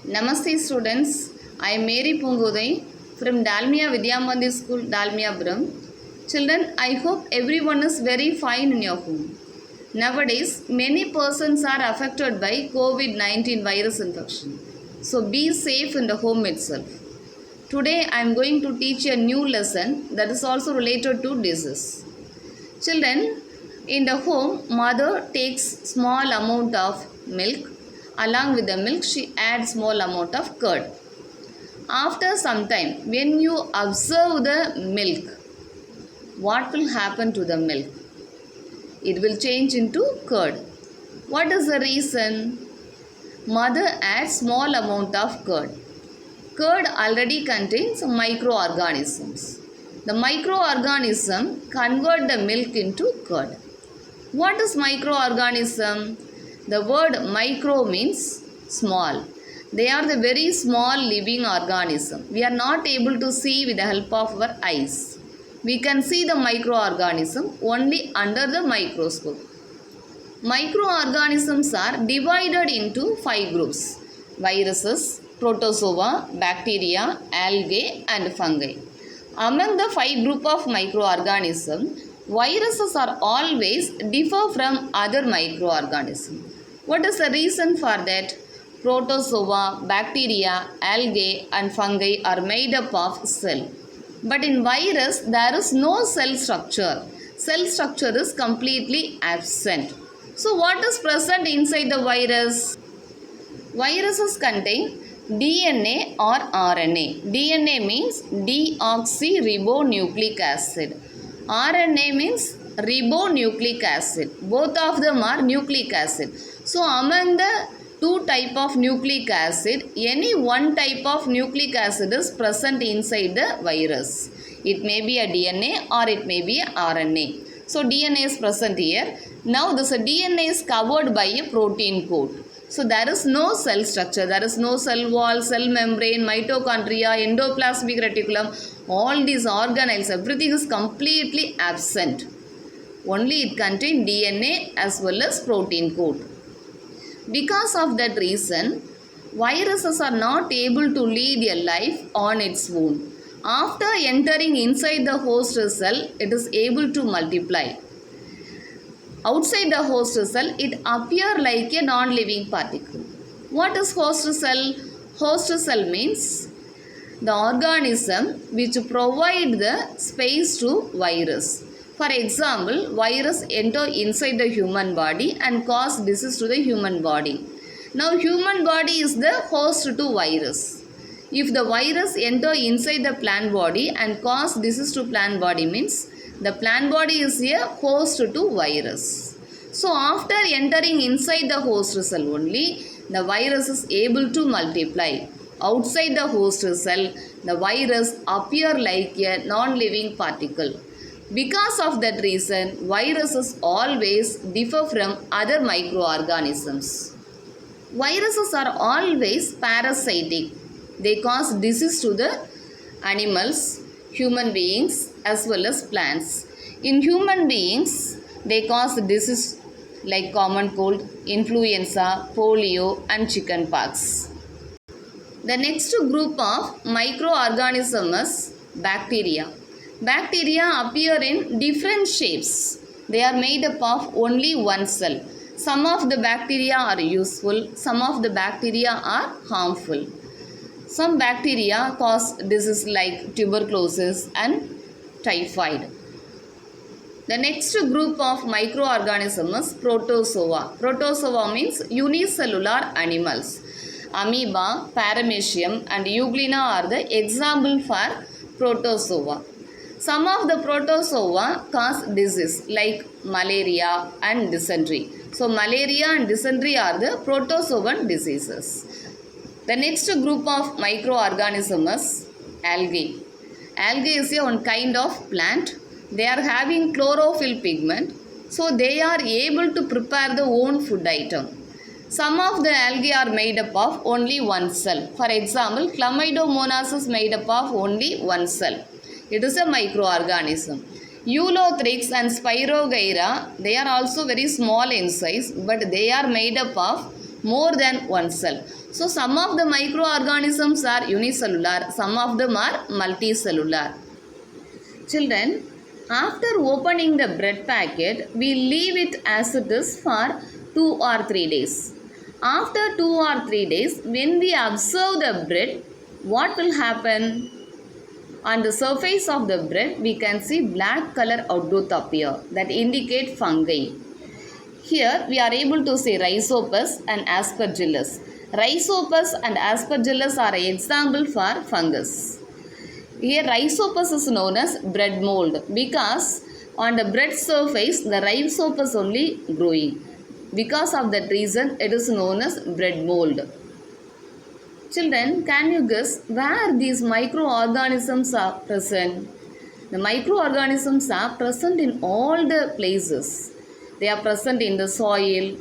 Namaste students, I am Mary Pungodai from Dalmia Vidyamandir School, Dalmiapuram. Children, I hope everyone is very fine in your home. Nowadays, many persons are affected by COVID-19 virus infection. So be safe in the home itself. Today I am going to teach a new lesson that is also related to disease. Children, in the home, mother takes small amount of milk. Along with the milk, she adds small amount of curd. After some time, when you observe the milk, what will happen to the milk? It will change into curd. What is the reason? Mother adds small amount of curd. Curd already contains microorganisms. The microorganism convert the milk into curd. What is microorganism? The word micro means small. They are the very small living organism. We are not able to see with the help of our eyes. We can see the microorganism only under the microscope. Microorganisms are divided into 5 groups: viruses, protozoa, bacteria, algae and fungi. Among the 5 group of microorganisms, viruses are always differ from other microorganisms. What is the reason for that? Protozoa, bacteria, algae and fungi are made up of cell. But in virus, there is no cell structure. Cell structure is completely absent. So what is present inside the virus? Viruses contain DNA or RNA. DNA means deoxyribonucleic acid. RNA means ribonucleic acid. Both of them are nucleic acid. So among the 2 type of nucleic acid, any one type of nucleic acid is present inside the virus. It may be a DNA or it may be a RNA. So DNA is present here. Now this DNA is covered by a protein coat. So there is no cell structure. There is no cell wall, cell membrane, mitochondria, endoplasmic reticulum. All these organelles, everything is completely absent. Only it contains DNA as well as protein coat. Because of that reason, viruses are not able to lead a life on its own. After entering inside the host cell, it is able to multiply. Outside the host cell, it appears like a non-living particle. What is host cell? Host cell means the organism which provide the space to virus. For example, virus enter inside the human body and cause disease to the human body. Now human body is the host to virus. If the virus enter inside the plant body and cause disease to plant body means the plant body is a host to virus. So after entering inside the host cell only, the virus is able to multiply. Outside the host cell, the virus appear like a non-living particle. Because of that reason, viruses always differ from other microorganisms. Viruses are always parasitic. They cause disease to the animals, human beings as well as plants. In human beings, they cause disease like common cold, influenza, polio and chickenpox. The next group of microorganisms is bacteria. Bacteria appear in different shapes. They are made up of only one cell. Some of the bacteria are useful, some of the bacteria are harmful. Some bacteria cause disease like tuberculosis and typhoid. The next group of microorganisms is protozoa. Protozoa means unicellular animals. Amoeba, paramecium and euglena are the example for protozoa. Some of the protozoa cause disease like malaria and dysentery. So malaria and dysentery are the protozoan diseases. The next group of microorganisms is algae. Algae is one kind of plant. They are having chlorophyll pigment. So they are able to prepare their own food item. Some of the algae are made up of only one cell. For example, Chlamydomonas is made up of only one cell. It is a microorganism. Eulothrix and Spirogyra, they are also very small in size, but they are made up of more than one cell. So some of the microorganisms are unicellular, some of them are multicellular. Children, after opening the bread packet, we leave it as it is for 2 or 3 days. After 2 or 3 days, when we observe the bread, what will happen? On the surface of the bread, we can see black color outgrowth appear that indicate fungi. Here, we are able to see Rhizopus and Aspergillus. Rhizopus and Aspergillus are an example for fungus. Here, Rhizopus is known as bread mold because on the bread surface, the Rhizopus only growing. Because of that reason, it is known as bread mold. Children, can you guess where these microorganisms are present? The microorganisms are present in all the places. They are present in the soil,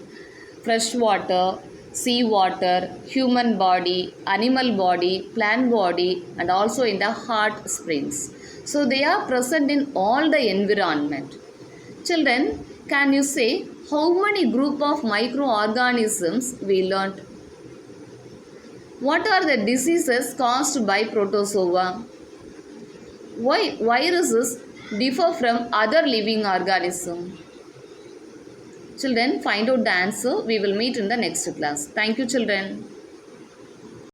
fresh water, sea water, human body, animal body, plant body, and also in the hot springs. So they are present in all the environment. Children, can you say how many group of microorganisms we learnt? What are the diseases caused by protozoa? Why viruses differ from other living organisms? Children, find out the answer. We will meet in the next class. Thank you, children.